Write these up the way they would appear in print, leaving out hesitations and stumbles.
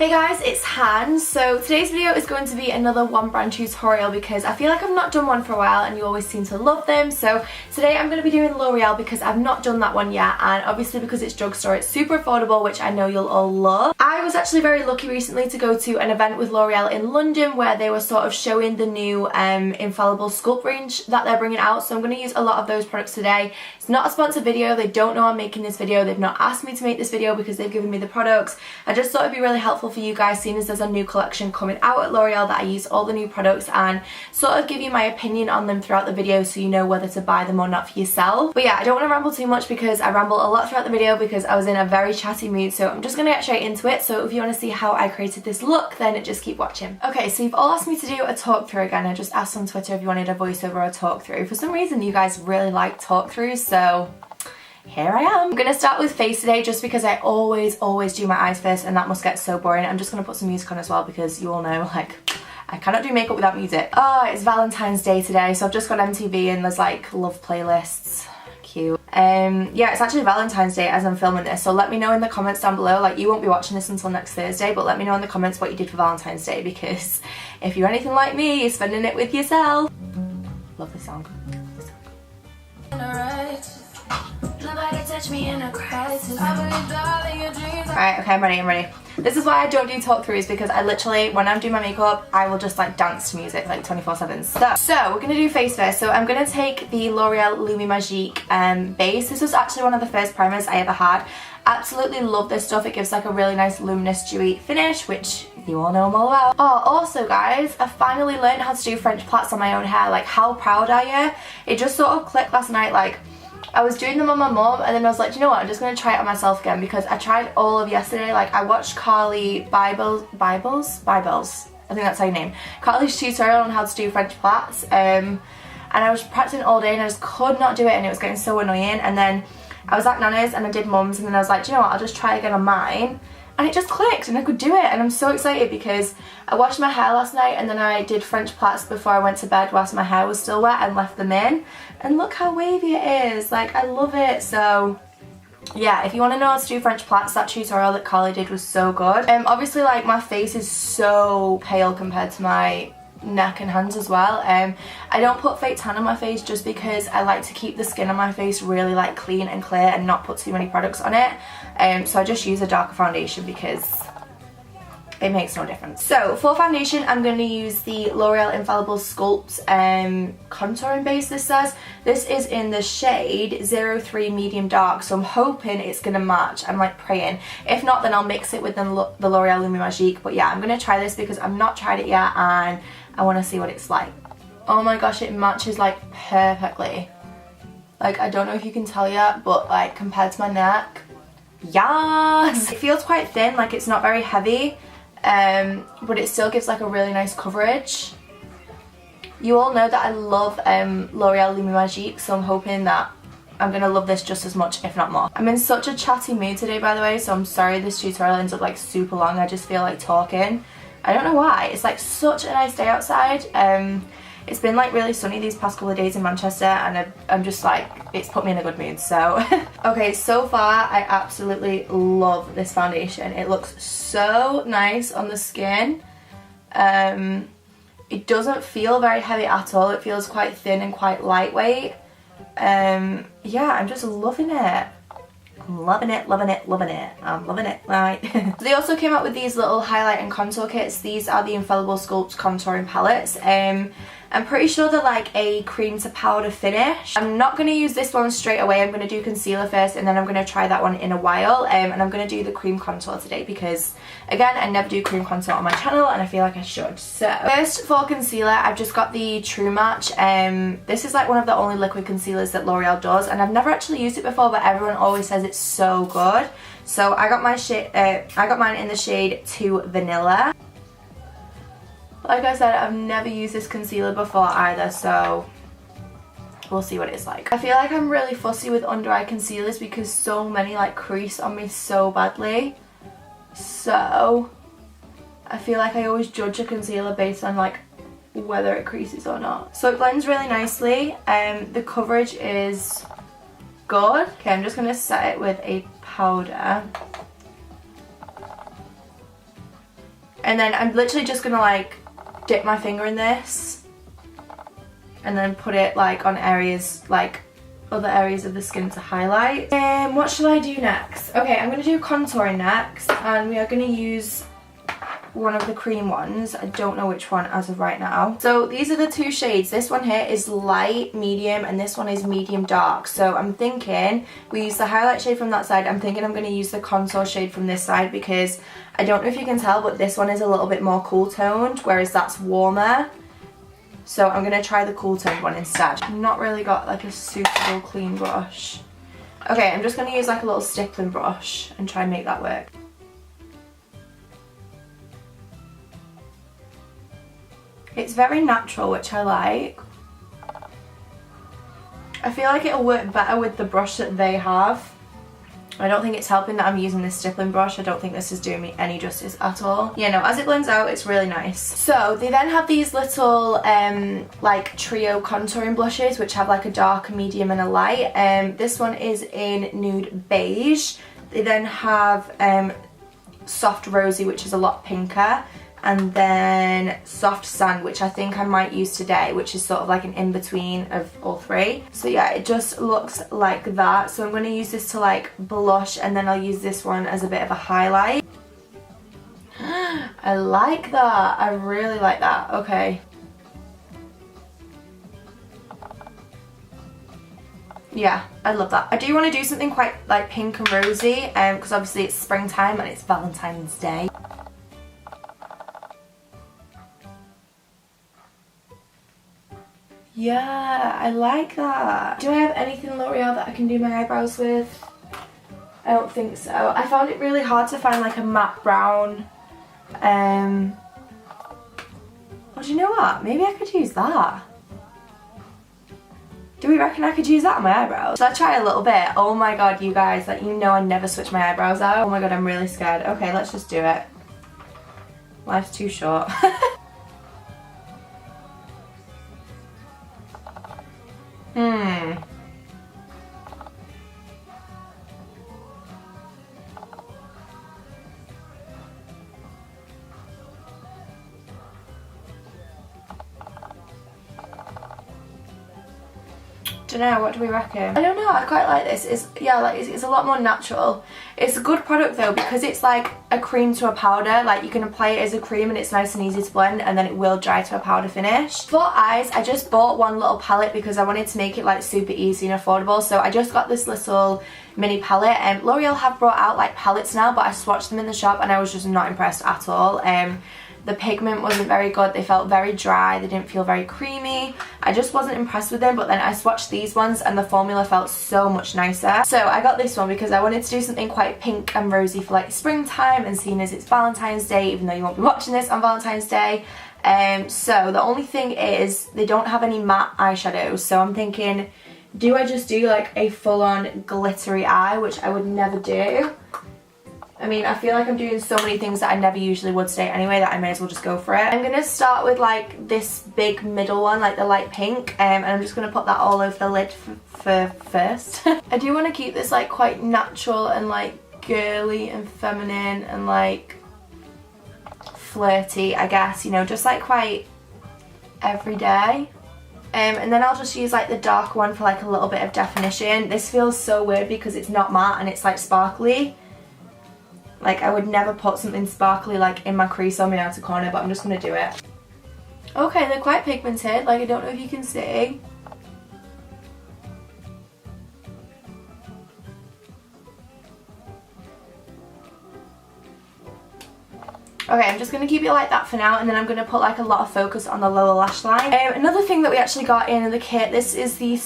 Hey guys, it's Han. So today's video is going to be another one brand tutorial because I feel like I've not done one for a while and you always seem to love them. So today I'm going to be doing L'Oreal because I've not done that one yet, and obviously because it's drugstore it's super affordable, which I know you'll all love. I was actually very lucky recently to go to an event with L'Oreal in London where they were sort of showing the new infallible sculpt range that they're bringing out, so I'm going to use a lot of those products today. It's not a sponsored video, they don't know I'm making this video, they've not asked me to make this video because they've given me the products. I just thought it'd be really helpful for you guys, seeing as there's a new collection coming out at L'Oreal that I use all the new products, and sort of give you my opinion on them throughout the video so you know whether to buy them or not for yourself. But yeah, I don't want to ramble too much because I ramble a lot throughout the video because I was in a very chatty mood, so I'm just going to get straight into it. So if you want to see how I created this look, then just keep watching. Okay, so you've all asked me to do a talk through again. I just asked on Twitter if you wanted a voiceover or a talk through. For some reason you guys really like talk throughs, so here I am. I'm going to start with face today just because I always do my eyes first and that must get so boring. I'm just going to put some music on as well because you all know, like, I cannot do makeup without music. Oh, it's Valentine's Day today, so I've just got MTV and there's like love playlists. Cute. Yeah, it's actually Valentine's Day as I'm filming this, so let me know in the comments down below. Like, you won't be watching this until next Thursday, but let me know in the comments what you did for Valentine's Day, because if you're anything like me, you're spending it with yourself. Love this song. Alright, okay, I'm ready. This is why I don't do talk throughs, because I literally, when I'm doing my makeup, I will just like dance to music like 24/7. So we're going to do face first. So I'm going to take the L'Oreal Lumi Magique base. This was actually one of the first primers I ever had. Absolutely love this stuff. It gives like a really nice luminous dewy finish, which you all know I'm all about. Oh, also guys, I finally learned how to do French plaits on my own hair. Like, how proud are you? It just sort of clicked last night. Like, I was doing them on my mum and then I was like, you know what, I'm just going to try it on myself again, because I tried all of yesterday. Like, I watched Carly Bibles, I think that's her name, Carly's tutorial on how to do French plaits, and I was practicing all day and I just could not do it and it was getting so annoying. And then I was at Nana's and I did mum's, and then I was like, do you know what, I'll just try again on mine. And it just clicked and I could do it, and I'm so excited because I washed my hair last night and then I did French plaits before I went to bed whilst my hair was still wet and left them in. And look how wavy it is, like, I love it. So yeah, if you want to know how to do French plaits, that tutorial that Carly did was so good. Obviously, like, my face is so pale compared to my neck and hands as well. I don't put fake tan on my face just because I like to keep the skin on my face really like clean and clear and not put too many products on it. So I just use a darker foundation because it makes no difference. So for foundation, I'm going to use the L'Oreal Infallible Sculpt contouring base. This says this is in the shade 03 medium dark, so I'm hoping it's going to match. I'm like praying. If not, then I'll mix it with the L'Oreal Lumi Magique. But yeah, I'm going to try this because I've not tried it yet and I want to see what it's like. Oh my gosh, it matches like perfectly. Like, I don't know if you can tell yet, but like compared to my neck, yes! It feels quite thin, like it's not very heavy. But it still gives like a really nice coverage. You all know that I love L'Oreal Lumi Magique, so I'm hoping that I'm going to love this just as much, if not more. I'm in such a chatty mood today, by the way, so I'm sorry this tutorial ends up like super long. I just feel like talking. I don't know why. It's like such a nice day outside. It's been like really sunny these past couple of days in Manchester, and I'm just like, it's put me in a good mood, so. Okay, so far I absolutely love this foundation. It looks so nice on the skin. It doesn't feel very heavy at all. It feels quite thin and quite lightweight. Yeah, I'm just loving it. I'm loving it. I'm loving it, right? They also came out with these little highlight and contour kits. These are the Infallible Sculpt contouring palettes. I'm pretty sure they're like a cream to powder finish. I'm not going to use this one straight away. I'm going to do concealer first and then I'm going to try that one in a while. And I'm going to do the cream contour today because, again, I never do cream contour on my channel and I feel like I should. So first, for concealer, I've just got the True Match. This is like one of the only liquid concealers that L'Oreal does, and I've never actually used it before, but everyone always says it's so good. So I got mine in the shade 2 Vanilla. Like I said, I've never used this concealer before either, so we'll see what it's like. I feel like I'm really fussy with under eye concealers because so many like crease on me so badly. So I feel like I always judge a concealer based on like whether it creases or not. So it blends really nicely. The coverage is good. Okay, I'm just going to set it with a powder. And then I'm literally just gonna like dip my finger in this and then put it like on areas, like other areas of the skin to highlight. What shall I do next? Okay, I'm gonna do contouring next, and we are gonna use one of the cream ones. I don't know which one as of right now. So these are the two shades. This one here is light medium and this one is medium dark. So I'm thinking we use the highlight shade from that side. I'm thinking I'm going to use the contour shade from this side, because I don't know if you can tell, but this one is a little bit more cool toned, whereas that's warmer. So I'm going to try the cool toned one instead. I've not really got like a suitable clean brush. Okay, I'm just going to use like a little stippling brush and try and make that work. It's very natural, which I like. I feel like it'll work better with the brush that they have. I don't think it's helping that I'm using this stippling brush. I don't think this is doing me any justice at all. Yeah, no, as it blends out, it's really nice. So they then have these little like trio contouring blushes, which have like a dark, a medium and a light. This one is in nude beige. They then have soft rosy, which is a lot pinker, and then soft sand, which I think I might use today, which is sort of like an in-between of all three. So yeah, it just looks like that. So I'm going to use this to like blush, and then I'll use this one as a bit of a highlight. I like that. I really like that. Okay. Yeah, I love that. I do want to do something quite like pink and rosy, because obviously it's springtime and it's Valentine's Day. Yeah, I like that. Do I have anything L'Oreal that I can do my eyebrows with? I don't think so. I found it really hard to find like a matte brown. Oh, do you know what? Maybe I could use that. Do we reckon I could use that on my eyebrows? Should I try a little bit? Oh my god, you guys, like, you know I never switch my eyebrows out. Oh my god, I'm really scared. Okay, let's just do it. Life's too short. Dunno, what do we reckon? I don't know, I quite like this. It's, yeah, like it's a lot more natural. It's a good product though, because it's like a cream to a powder. Like you can apply it as a cream and it's nice and easy to blend, and then it will dry to a powder finish. For eyes, I just bought one little palette because I wanted to make it like super easy and affordable. So I just got this little mini palette, and L'Oreal have brought out like palettes now, but I swatched them in the shop and I was just not impressed at all. The pigment wasn't very good. They felt very dry. They didn't feel very creamy. I just wasn't impressed with them, but then I swatched these ones and the formula felt so much nicer. So I got this one because I wanted to do something quite pink and rosy for like springtime, and seeing as it's Valentine's Day, even though you won't be watching this on Valentine's Day. So the only thing is they don't have any matte eyeshadows, so I'm thinking, do I just do like a full-on glittery eye, which I would never do? I mean, I feel like I'm doing so many things that I never usually would today anyway, that I may as well just go for it. I'm going to start with like this big middle one, like the light pink, and I'm just going to put that all over the lid for first. I do want to keep this like quite natural and like girly and feminine and like flirty, I guess, you know, just like quite everyday. And then I'll just use like the dark one for like a little bit of definition. This feels so weird because it's not matte and it's like sparkly. Like I would never put something sparkly like in my crease or my outer corner, but I'm just going to do it. Okay, they're quite pigmented, like I don't know if you can see. Okay, I'm just going to keep it like that for now, and then I'm going to put like a lot of focus on the lower lash line. Another thing that we actually got in the kit, this is the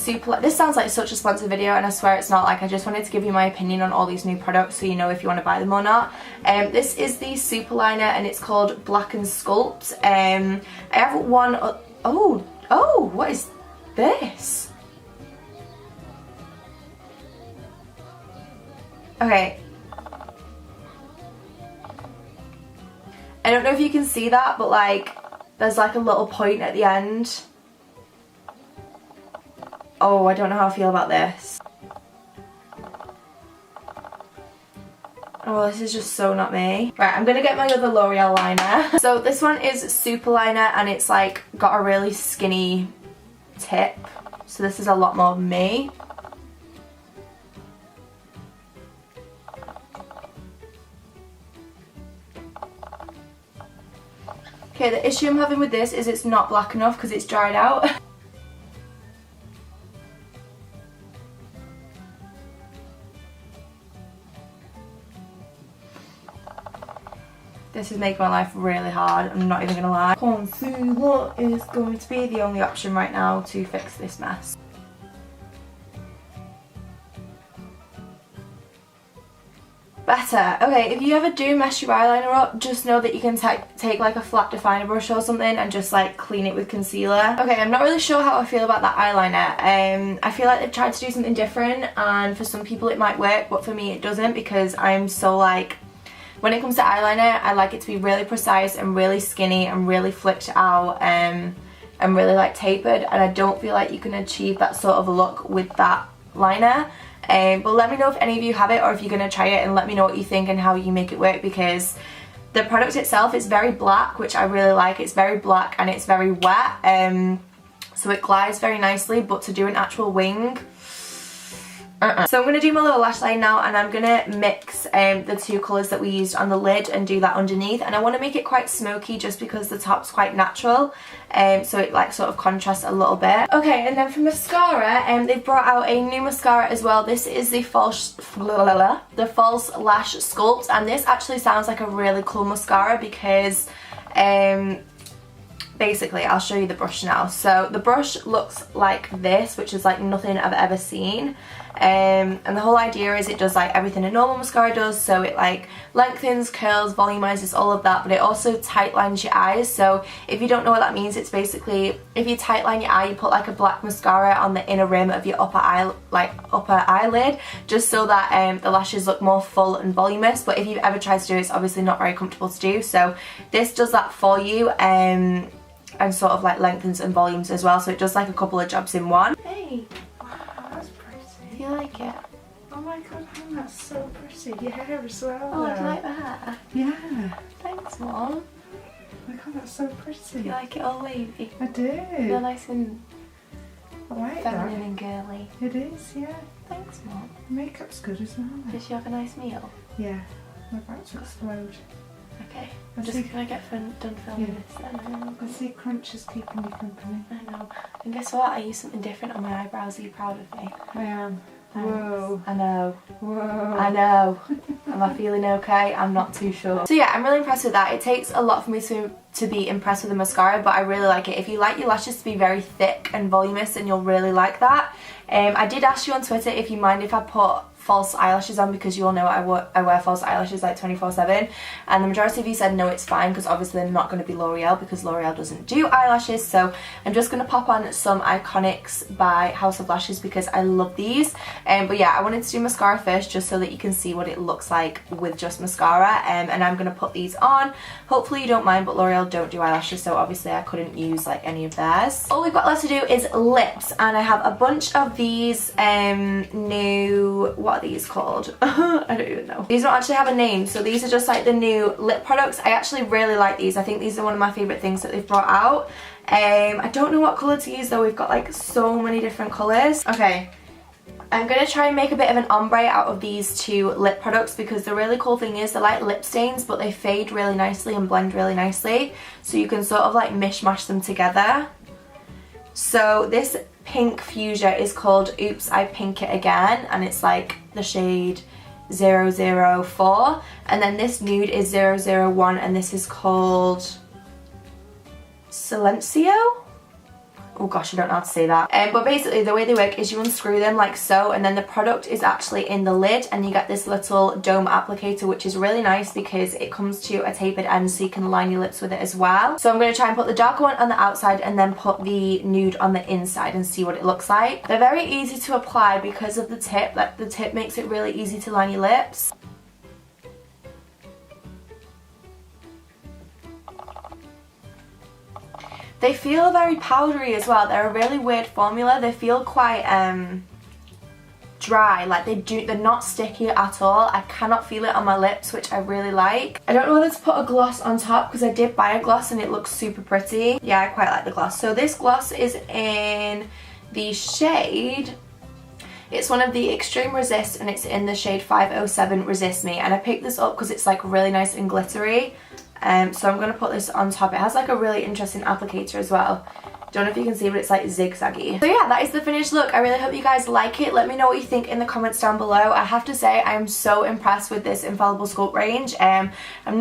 this sounds like such a sponsored video, and I swear it's not. Like, I just wanted to give you my opinion on all these new products so you know if you want to buy them or not. This is the super liner and it's called Black and Sculpt. I have one, oh, what is this? Okay. I don't know if you can see that, but like there's like a little point at the end. Oh, I don't know how I feel about this. Oh, this is just so not me. Right, I'm gonna get my other L'Oreal liner. So this one is Super Liner and it's like got a really skinny tip. So this is a lot more me. Okay, the issue I'm having with this is it's not black enough because it's dried out. This is making my life really hard, I'm not even gonna lie. Concealer is going to be the only option right now to fix this mess. Better. Okay, if you ever do mess your eyeliner up, just know that you can take like a flat definer brush or something and just like clean it with concealer. Okay, I'm not really sure how I feel about that eyeliner. I feel like they've tried to do something different and for some people it might work, but for me it doesn't because I'm so like, when it comes to eyeliner, I like it to be really precise and really skinny and really flicked out and really like tapered, and I don't feel like you can achieve that sort of look with that liner. But let me know if any of you have it or if you're going to try it, and let me know what you think and how you make it work, because the product itself is very black, which I really like. It's very black and it's very wet, so it glides very nicely, but to do an actual wing, So I'm going to do my little lash line now, and I'm going to mix the two colours that we used on the lid and do that underneath. And I want to make it quite smoky just because the top's quite natural, so it like sort of contrasts a little bit. Okay, and then for mascara, they've brought out a new mascara as well. This is the false lash sculpt, and this actually sounds like a really cool mascara because basically, I'll show you the brush now. So the brush looks like this, which is like nothing I've ever seen. And the whole idea is it does like everything a normal mascara does. So it like lengthens, curls, volumizes, all of that. But it also tight lines your eyes. So if you don't know what that means, it's basically if you tight line your eye, you put like a black mascara on the inner rim of your upper eyelid, just so that the lashes look more full and voluminous. But if you've ever tried to do it, it's obviously not very comfortable to do. So this does that for you. And sort of like lengthens and volumes as well, so it does like a couple of jobs in one. Hey! Wow, that's pretty. Do you like it? Oh my god, Hannah, that's so pretty. Your hair as well. Oh, do you like the hair? Yeah. Thanks, Mom. Oh my god, that's so pretty. Do you like it all wavy? I do. Feel nice and I like feminine that. and girly. It is, yeah. Thanks, Mom. Makeup's good as well. Did you have a nice meal? Yeah. My about to explode. Okay. I Just see. can I get done filming this then? I see Crunch is keeping you company. I know. And guess what? I used something different on my eyebrows. Are you proud of me? I am. Thanks. Whoa. I know. Whoa. I know. Am I feeling okay? I'm not too sure. So yeah, I'm really impressed with that. It takes a lot for me to be impressed with the mascara, but I really like it. If you like your lashes to be very thick and voluminous, then you'll really like that. I did ask you on Twitter if you mind if I put false eyelashes on, because you all know I wear false eyelashes like 24/7, and the majority of you said no, it's fine, because obviously they're not going to be L'Oreal, because L'Oreal doesn't do eyelashes. So I'm just going to pop on some Iconics by House of Lashes because I love these. But yeah, I wanted to do mascara first just so that you can see what it looks like with just mascara, and I'm going to put these on. Hopefully you don't mind, but L'Oreal don't do eyelashes, so obviously I couldn't use like any of theirs. All we've got left to do is lips, and I have a bunch of these new, what are these called? I don't even know. These don't actually have a name, so these are just like the new lip products. I actually really like these. I think these are one of my favourite things that they've brought out. I don't know what colour to use though. We've got like so many different colours. Okay, I'm going to try and make a bit of an ombre out of these two lip products, because the really cool thing is they're like lip stains, but they fade really nicely and blend really nicely, so you can sort of like mishmash them together. So this pink fuchsia is called Oops, I Pink It Again, and it's like the shade 004, and then this nude is 001, and this is called Silencio? Oh gosh, I don't know how to say that. But basically the way they work is you unscrew them like so, and then the product is actually in the lid, and you get this little dome applicator, which is really nice because it comes to a tapered end, so you can line your lips with it as well. So I'm going to try and put the darker one on the outside and then put the nude on the inside and see what it looks like. They're very easy to apply because of the tip. Like the tip makes it really easy to line your lips. They feel very powdery as well. They're a really weird formula. They feel quite dry. Like they're not sticky at all. I cannot feel it on my lips, which I really like. I don't know whether to put a gloss on top because I did buy a gloss and it looks super pretty. Yeah, I quite like the gloss. So this gloss is in the shade, it's one of the Extreme Resist and it's in the shade 507 Resist Me, and I picked this up because it's like really nice and glittery. So I'm going to put this on top. It has like a really interesting applicator as well. Don't know if you can see, but it's like zigzaggy. So yeah, that is the finished look. I really hope you guys like it. Let me know what you think in the comments down below. I have to say I am so impressed with this Infallible Sculpt range. I'm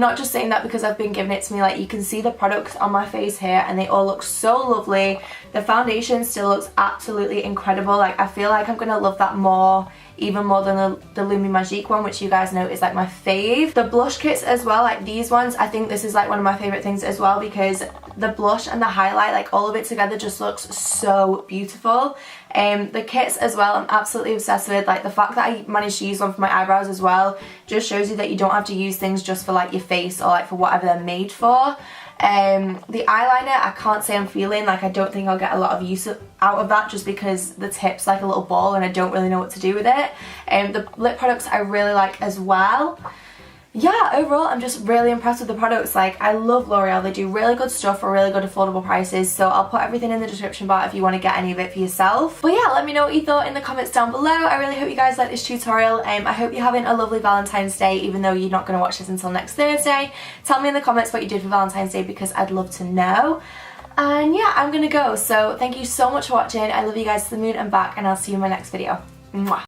not just saying that because I've been giving it to me. Like, you can see the products on my face here and they all look so lovely. The foundation still looks absolutely incredible. Like, I feel like I'm gonna love that more, even more than the Lumi Magique one, which you guys know is like my fave. The blush kits as well, like these ones, I think this is like one of my favorite things as well, because the blush and the highlight, like all of it together just looks so beautiful. The kits as well, I'm absolutely obsessed with. Like the fact that I managed to use one for my eyebrows as well just shows you that you don't have to use things just for like your face or like for whatever they're made for. The eyeliner, I can't say I'm feeling. Like, I don't think I'll get a lot of use out of that just because the tip's like a little ball and I don't really know what to do with it. The lip products I really like as well. Yeah, overall I'm just really impressed with the products. Like, I love L'Oreal. They do really good stuff for really good affordable prices, so I'll put everything in the description bar if you want to get any of it for yourself. But yeah, let me know what you thought in the comments down below. I really hope you guys like this tutorial. I hope you're having a lovely Valentine's Day, even though you're not going to watch this until next Thursday. Tell me in the comments what you did for Valentine's Day because I'd love to know. And yeah, I'm gonna go, so thank you so much for watching. I love you guys to the moon and back, and I'll see you in my next video. Mwah.